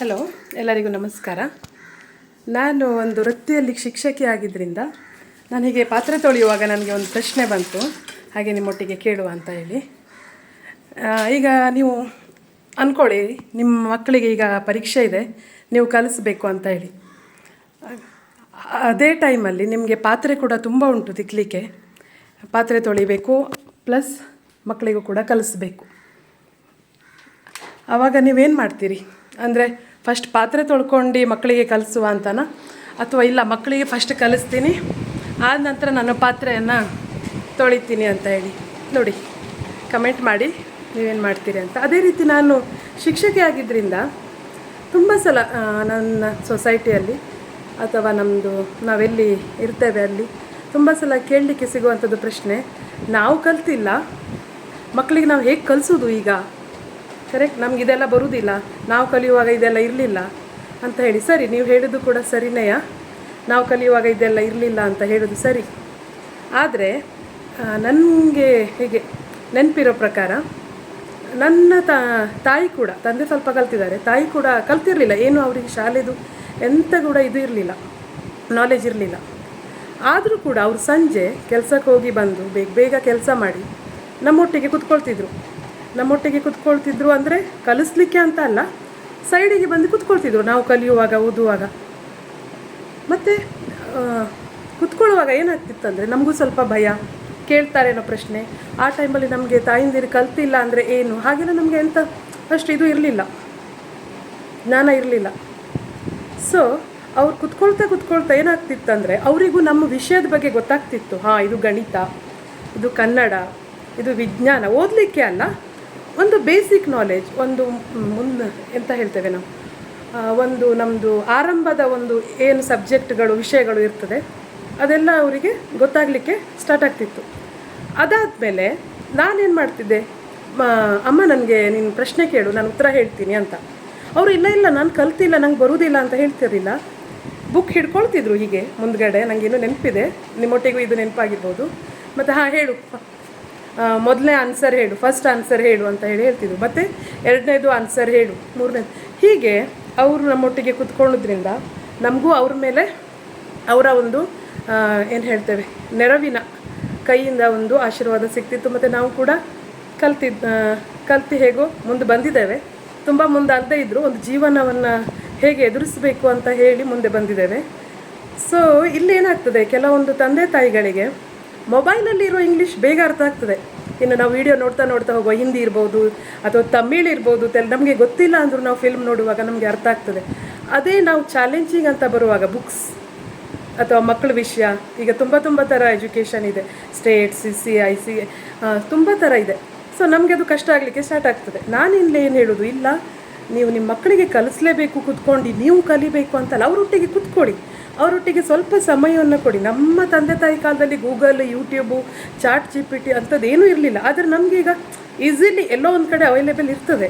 Hello, ಎಲ್ಲರಿಗೂ ನಮಸ್ಕಾರ. ನಾನು ಒಂದು ವೃತ್ತಿಯಲ್ಲಿ ಶಿಕ್ಷಕಿ ಆಗಿದ್ದರಿಂದ ನಾನು ಹೀಗೆ ಪಾತ್ರೆ ತೊಳೆಯುವಾಗ ನನಗೆ ಒಂದು ಪ್ರಶ್ನೆ ಬಂತು, ಹಾಗೆ ನಿಮ್ಮೊಟ್ಟಿಗೆ ಕೇಳುವ ಅಂತ ಹೇಳಿ. ಈಗ ನೀವು ಅಂದ್ಕೊಳ್ಳಿ, ನಿಮ್ಮ ಮಕ್ಕಳಿಗೆ ಈಗ ಪರೀಕ್ಷೆ ಇದೆ, ನೀವು ಕಲಿಸ್ಬೇಕು ಅಂತ ಹೇಳಿ. ಅದೇ ಟೈಮಲ್ಲಿ ನಿಮಗೆ ಪಾತ್ರೆ ಕೂಡ ತುಂಬ ಉಂಟು ತಿಕ್ಕಲಿಕ್ಕೆ. ಪಾತ್ರೆ ತೊಳಿಬೇಕು, ಪ್ಲಸ್ ಮಕ್ಕಳಿಗೂ ಕೂಡ ಕಲಿಸ್ಬೇಕು. ಆವಾಗ ನೀವೇನು ಮಾಡ್ತೀರಿ ಅಂದರೆ, ಫಸ್ಟ್ ಪಾತ್ರೆ ತೊಳ್ಕೊಂಡು ಮಕ್ಕಳಿಗೆ ಕಲಿಸುವ ಅಂತನಾ, ಅಥವಾ ಇಲ್ಲ ಮಕ್ಕಳಿಗೆ ಫಸ್ಟ್ ಕಲಿಸ್ತೀನಿ, ಆದ ನಂತರ ನಾನು ಪಾತ್ರೆಯನ್ನು ತೊಳಿತೀನಿ ಅಂತ ಹೇಳಿ? ನೋಡಿ, ಕಮೆಂಟ್ ಮಾಡಿ ನೀವೇನು ಮಾಡ್ತೀರಿ ಅಂತ. ಅದೇ ರೀತಿ ನಾನು ಶಿಕ್ಷಕಿ ಆಗಿದ್ದರಿಂದ ತುಂಬ ಸಲ ನನ್ನ ಸೊಸೈಟಿಯಲ್ಲಿ ಅಥವಾ ನಮ್ಮದು ನಾವೆಲ್ಲಿ ಇರ್ತೇವೆ ಅಲ್ಲಿ ತುಂಬ ಸಲ ಕೇಳಲಿಕ್ಕೆ ಸಿಗುವಂಥದ್ದು ಪ್ರಶ್ನೆ, ನಾವು ಕಲ್ತಿಲ್ಲ, ಮಕ್ಕಳಿಗೆ ನಾವು ಹೇಗೆ ಕಲಿಸೋದು ಈಗ? ಕರೆಕ್ಟ್, ನಮಗಿದೆಲ್ಲ ಬರುವುದಿಲ್ಲ, ನಾವು ಕಲಿಯುವಾಗ ಇದೆಲ್ಲ ಇರಲಿಲ್ಲ ಅಂತ ಹೇಳಿ. ಸರಿ, ನೀವು ಹೇಳೋದು ಕೂಡ ಸರಿನೆಯ, ನಾವು ಕಲಿಯುವಾಗ ಇದೆಲ್ಲ ಇರಲಿಲ್ಲ ಅಂತ ಹೇಳೋದು ಸರಿ. ಆದರೆ ನನಗೆ ಹೀಗೆ ನೆನಪಿರೋ ಪ್ರಕಾರ ನನ್ನ ತಾಯಿ ಕೂಡ, ತಂದೆ ಸ್ವಲ್ಪ ಕಲ್ತಿದ್ದಾರೆ, ತಾಯಿ ಕೂಡ ಕಲ್ತಿರಲಿಲ್ಲ, ಏನು ಅವರಿಗೆ ಶಾಲೆದು ಎಂತ ಕೂಡ ಇದು ಇರಲಿಲ್ಲ, ನಾಲೆಜ್ ಇರಲಿಲ್ಲ. ಆದರೂ ಕೂಡ ಅವರು ಸಂಜೆ ಕೆಲಸಕ್ಕೆ ಹೋಗಿ ಬಂದು ಬೇಗ ಬೇಗ ಕೆಲಸ ಮಾಡಿ ನಮ್ಮೊಟ್ಟಿಗೆ ಕುತ್ಕೊಳ್ತಿದ್ರು ಅಂದರೆ ಕಲಿಸ್ಲಿಕ್ಕೆ ಅಂತ ಅಲ್ಲ, ಸೈಡಿಗೆ ಬಂದು ಕುತ್ಕೊಳ್ತಿದ್ರು ನಾವು ಕಲಿಯುವಾಗ, ಓದುವಾಗ. ಮತ್ತು ಕುತ್ಕೊಳ್ಳುವಾಗ ಏನಾಗ್ತಿತ್ತಂದರೆ ನಮಗೂ ಸ್ವಲ್ಪ ಭಯ, ಕೇಳ್ತಾರೇನೋ ಪ್ರಶ್ನೆ. ಆ ಟೈಮಲ್ಲಿ ನಮಗೆ ತಾಯಿಂದಿರು ಕಲ್ತಿಲ್ಲ ಅಂದರೆ ಏನು, ಹಾಗೆಲ್ಲ ನಮಗೆ ಎಂಥ ಅಷ್ಟು ಇದು ಇರಲಿಲ್ಲ, ಜ್ಞಾನ ಇರಲಿಲ್ಲ. ಸೊ ಅವ್ರು ಕುತ್ಕೊಳ್ತಾ ಏನಾಗ್ತಿತ್ತಂದರೆ ಅವರಿಗೂ ನಮ್ಮ ವಿಷಯದ ಬಗ್ಗೆ ಗೊತ್ತಾಗ್ತಿತ್ತು. ಇದು ಗಣಿತ, ಇದು ಕನ್ನಡ, ಇದು ವಿಜ್ಞಾನ, ಓದಲಿಕ್ಕೆ ಅಲ್ಲ, ಒಂದು ಬೇಸಿಕ್ ನಾಲೆಜ್, ಒಂದು ಮುಂದೆ ಎಂತ ಹೇಳ್ತೇವೆ ನಾವು, ಒಂದು ನಮ್ಮದು ಆರಂಭದ ಒಂದು ಏನು ಸಬ್ಜೆಕ್ಟ್ಗಳು, ವಿಷಯಗಳು ಇರ್ತದೆ, ಅದೆಲ್ಲ ಅವರಿಗೆ ಗೊತ್ತಾಗಲಿಕ್ಕೆ ಸ್ಟಾರ್ಟ್ ಆಗ್ತಿತ್ತು. ಅದಾದಮೇಲೆ ನಾನೇನು ಮಾಡ್ತಿದ್ದೆ, ಅಮ್ಮ ನನಗೆ ನೀನು ಪ್ರಶ್ನೆ ಕೇಳು, ನಾನು ಉತ್ತರ ಹೇಳ್ತೀನಿ ಅಂತ. ಅವರು ಇಲ್ಲ ನಾನು ಕಲ್ತಿಲ್ಲ, ನಂಗೆ ಬರುವುದಿಲ್ಲ ಅಂತ ಹೇಳ್ತಿರಲಿಲ್ಲ, ಬುಕ್ ಹಿಡ್ಕೊಳ್ತಿದ್ರು ಹೀಗೆ ಮುಂದ್ಗಡೆ. ನನಗೇನು ನೆನಪಿದೆ, ನಿಮ್ಮೊಟ್ಟಿಗೂ ಇದು ನೆನಪಾಗಿರ್ಬೋದು. ಮತ್ತು ಹೇಳು, ಮೊದಲನೇ ಆನ್ಸರ್ ಹೇಳು, ಫಸ್ಟ್ ಆನ್ಸರ್ ಹೇಳು ಅಂತ ಹೇಳ್ತಿದ್ರು. ಮತ್ತು ಎರಡನೇದು ಆನ್ಸರ್ ಹೇಳು, ಮೂರನೇದು, ಹೀಗೆ ಅವರು ನಮ್ಮೊಟ್ಟಿಗೆ ಕುತ್ಕೊಳ್ಳೋದ್ರಿಂದ ನಮಗೂ ಅವ್ರ ಮೇಲೆ ಅವರ ಒಂದು ಏನು ಹೇಳ್ತೇವೆ, ನೆರವಿನ ಕೈಯಿಂದ ಒಂದು ಆಶೀರ್ವಾದ ಸಿಗ್ತಿತ್ತು. ಮತ್ತು ನಾವು ಕೂಡ ಕಲ್ತು ಹೇಗೋ ಮುಂದೆ ಬಂದಿದ್ದೇವೆ. ತುಂಬ ಮುಂದೆ ಅಲ್ಲದೆ ಇದ್ದರೂ ಒಂದು ಜೀವನವನ್ನು ಹೇಗೆ ಎದುರಿಸಬೇಕು ಅಂತ ಹೇಳಿ ಮುಂದೆ ಬಂದಿದ್ದೇವೆ. ಸೊ ಇಲ್ಲೇನಾಗ್ತದೆ, ಕೆಲವೊಂದು ತಂದೆ ತಾಯಿಗಳಿಗೆ ಮೊಬೈಲಲ್ಲಿರೋ ಇಂಗ್ಲೀಷ್ ಬೇಗ ಅರ್ಥ ಆಗ್ತದೆ. ಇನ್ನು ನಾವು ವಿಡಿಯೋ ನೋಡ್ತಾ ಹೋಗುವ, ಹಿಂದಿ ಇರ್ಬೋದು ಅಥವಾ ತಮಿಳ್ ಇರ್ಬೋದು, ನಮಗೆ ಗೊತ್ತಿಲ್ಲ ಅಂದರೂ ನಾವು ಫಿಲ್ಮ್ ನೋಡುವಾಗ ನಮಗೆ ಅರ್ಥ ಆಗ್ತದೆ. ಅದೇ ನಾವು ಚಾಲೆಂಜಿಂಗ್ ಅಂತ ಬರುವಾಗ, ಬುಕ್ಸ್ ಅಥವಾ ಮಕ್ಕಳ ವಿಷಯ, ಈಗ ತುಂಬ ಥರ ಎಜುಕೇಷನ್ ಇದೆ, ಸ್ಟೇಟ್, CIC, ತುಂಬ ಥರ ಇದೆ. ಸೊ ನಮಗೆ ಅದು ಕಷ್ಟ ಆಗಲಿಕ್ಕೆ ಸ್ಟಾರ್ಟ್ ಆಗ್ತದೆ. ನಾನಿಲ್ಲಿ ಏನು ಹೇಳೋದು, ಇಲ್ಲ ನೀವು ನಿಮ್ಮ ಮಕ್ಕಳಿಗೆ ಕಲಿಸ್ಲೇಬೇಕು, ಕುತ್ಕೊಂಡು ನೀವು ಕಲಿಬೇಕು ಅಂತಲ್ಲ, ಅವರೊಟ್ಟಿಗೆ ಕುತ್ಕೊಳ್ಳಿ, ಅವರೊಟ್ಟಿಗೆ ಸ್ವಲ್ಪ ಸಮಯವನ್ನು ಕೊಡಿ. ನಮ್ಮ ತಂದೆ ತಾಯಿ ಕಾಲದಲ್ಲಿ ಗೂಗಲ್, ಯೂಟ್ಯೂಬು, ChatGPT ಅಂಥದ್ದೇನೂ ಇರಲಿಲ್ಲ. ಆದರೆ ನಮಗೆ ಈಗ ಈಸಿಲಿ ಎಲ್ಲೋ ಒಂದು ಕಡೆ ಅವೈಲೇಬಲ್ ಇರ್ತದೆ.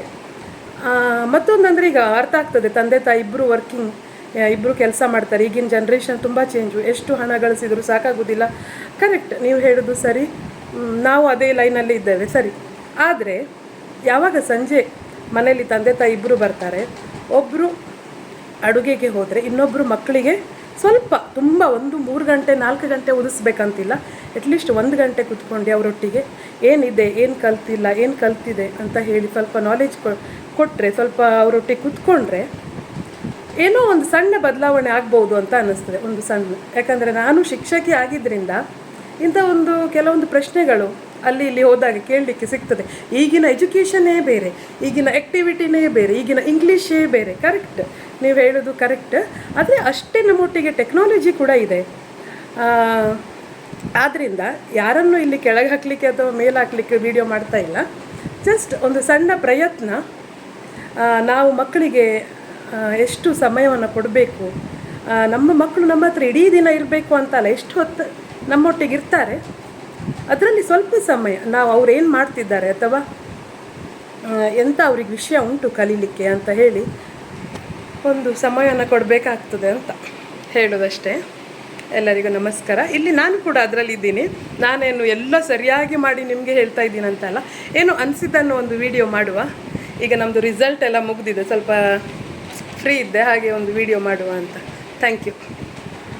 ಮತ್ತೊಂದಂದರೆ ಈಗ ಅರ್ಥ ಆಗ್ತದೆ, ತಂದೆ ತಾಯಿ ಇಬ್ಬರು ವರ್ಕಿಂಗ್, ಇಬ್ಬರು ಕೆಲಸ ಮಾಡ್ತಾರೆ. ಈಗಿನ ಜನ್ರೇಷನ್ ತುಂಬ ಚೇಂಜು, ಎಷ್ಟು ಹಣ ಗಳಿಸಿದ್ರು ಸಾಕಾಗೋದಿಲ್ಲ. ಕರೆಕ್ಟ್, ನೀವು ಹೇಳೋದು ಸರಿ, ನಾವು ಅದೇ ಲೈನಲ್ಲಿ ಇದ್ದೇವೆ, ಸರಿ. ಆದರೆ ಯಾವಾಗ ಸಂಜೆ ಮನೆಯಲ್ಲಿ ತಂದೆ ತಾಯಿ ಇಬ್ಬರು ಬರ್ತಾರೆ, ಒಬ್ಬರು ಅಡುಗೆಗೆ ಹೋದರೆ ಇನ್ನೊಬ್ಬರು ಮಕ್ಕಳಿಗೆ ಸ್ವಲ್ಪ ತುಂಬ 3 ಗಂಟೆ 4 ಗಂಟೆ ಓದಿಸ್ಬೇಕಂತಿಲ್ಲ, ಅಟ್ಲೀಸ್ಟ್ 1 ಗಂಟೆ ಕುತ್ಕೊಂಡು ಅವರೊಟ್ಟಿಗೆ ಏನಿದೆ, ಏನು ಕಲ್ತಿಲ್ಲ, ಏನು ಕಲ್ತಿದೆ ಅಂತ ಹೇಳಿ ಸ್ವಲ್ಪ ನಾಲೆಜ್ ಕೊಟ್ಟರೆ, ಸ್ವಲ್ಪ ಅವರೊಟ್ಟಿಗೆ ಕುತ್ಕೊಂಡ್ರೆ ಏನೋ ಒಂದು ಸಣ್ಣ ಬದಲಾವಣೆ ಆಗ್ಬೋದು ಅಂತ ಅನ್ನಿಸ್ತದೆ, ಒಂದು ಸಣ್ಣ. ಯಾಕಂದರೆ ನಾನು ಶಿಕ್ಷಕಿ ಆಗಿದ್ದರಿಂದ ಇಂಥ ಕೆಲವೊಂದು ಪ್ರಶ್ನೆಗಳು ಅಲ್ಲಿ ಇಲ್ಲಿ ಹೋದಾಗ ಕೇಳಲಿಕ್ಕೆ ಸಿಗ್ತದೆ. ಈಗಿನ ಎಜುಕೇಷನ್ನೇ ಬೇರೆ, ಈಗಿನ ಆ್ಯಕ್ಟಿವಿಟಿನೇ ಬೇರೆ, ಈಗಿನ ಇಂಗ್ಲೀಷೇ ಬೇರೆ. ಕರೆಕ್ಟ್, ನೀವು ಹೇಳೋದು ಕರೆಕ್ಟ್. ಆದರೆ ಅಷ್ಟೇ ನಮ್ಮೊಟ್ಟಿಗೆ ಟೆಕ್ನಾಲಜಿ ಕೂಡ ಇದೆ. ಆದ್ದರಿಂದ ಯಾರನ್ನು ಇಲ್ಲಿ ಕೆಳಗೆ ಹಾಕಲಿಕ್ಕೆ ಅಥವಾ ಮೇಲೆ ಹಾಕಲಿಕ್ಕೆ ವಿಡಿಯೋ ಮಾಡ್ತಾ ಇಲ್ಲ, ಜಸ್ಟ್ ಒಂದು ಸಣ್ಣ ಪ್ರಯತ್ನ. ನಾವು ಮಕ್ಕಳಿಗೆ ಎಷ್ಟು ಸಮಯವನ್ನು ಕೊಡಬೇಕು, ನಮ್ಮ ಮಕ್ಕಳು ನಮ್ಮ ಹತ್ರ ಇಡೀ ದಿನ ಇರಬೇಕು ಅಂತಲ್ಲ, ಎಷ್ಟು ಹೊತ್ತು ನಮ್ಮೊಟ್ಟಿಗೆ ಇರ್ತಾರೆ, ಅದರಲ್ಲಿ ಸ್ವಲ್ಪ ಸಮಯ ನಾವು ಅವ್ರು ಏನು ಮಾಡ್ತಿದ್ದಾರೆ ಅಥವಾ ಎಂಥ ಅವ್ರಿಗೆ ವಿಷಯ ಉಂಟು ಕಲೀಲಿಕ್ಕೆ ಅಂತ ಹೇಳಿ ಒಂದು ಸಮಯವನ್ನು ಕೊಡಬೇಕಾಗ್ತದೆ ಅಂತ ಹೇಳೋದಷ್ಟೇ. ಎಲ್ಲರಿಗೂ ನಮಸ್ಕಾರ. ಇಲ್ಲಿ ನಾನು ಕೂಡ ಅದರಲ್ಲಿದ್ದೀನಿ, ನಾನೇನು ಎಲ್ಲ ಸರಿಯಾಗಿ ಮಾಡಿ ನಿಮಗೆ ಹೇಳ್ತಾ ಇದ್ದೀನಿ ಅಂತಲ್ಲ, ಏನು ಅನಿಸಿದ್ದನ್ನು ಒಂದು ವಿಡಿಯೋ ಮಾಡುವ. ಈಗ ನಮ್ಮದು ರಿಸಲ್ಟ್ ಎಲ್ಲ ಮುಗಿದಿದೆ, ಸ್ವಲ್ಪ ಫ್ರೀ ಇದ್ದೆ, ಹಾಗೆ ಒಂದು ವಿಡಿಯೋ ಮಾಡುವ ಅಂತ. Thank you.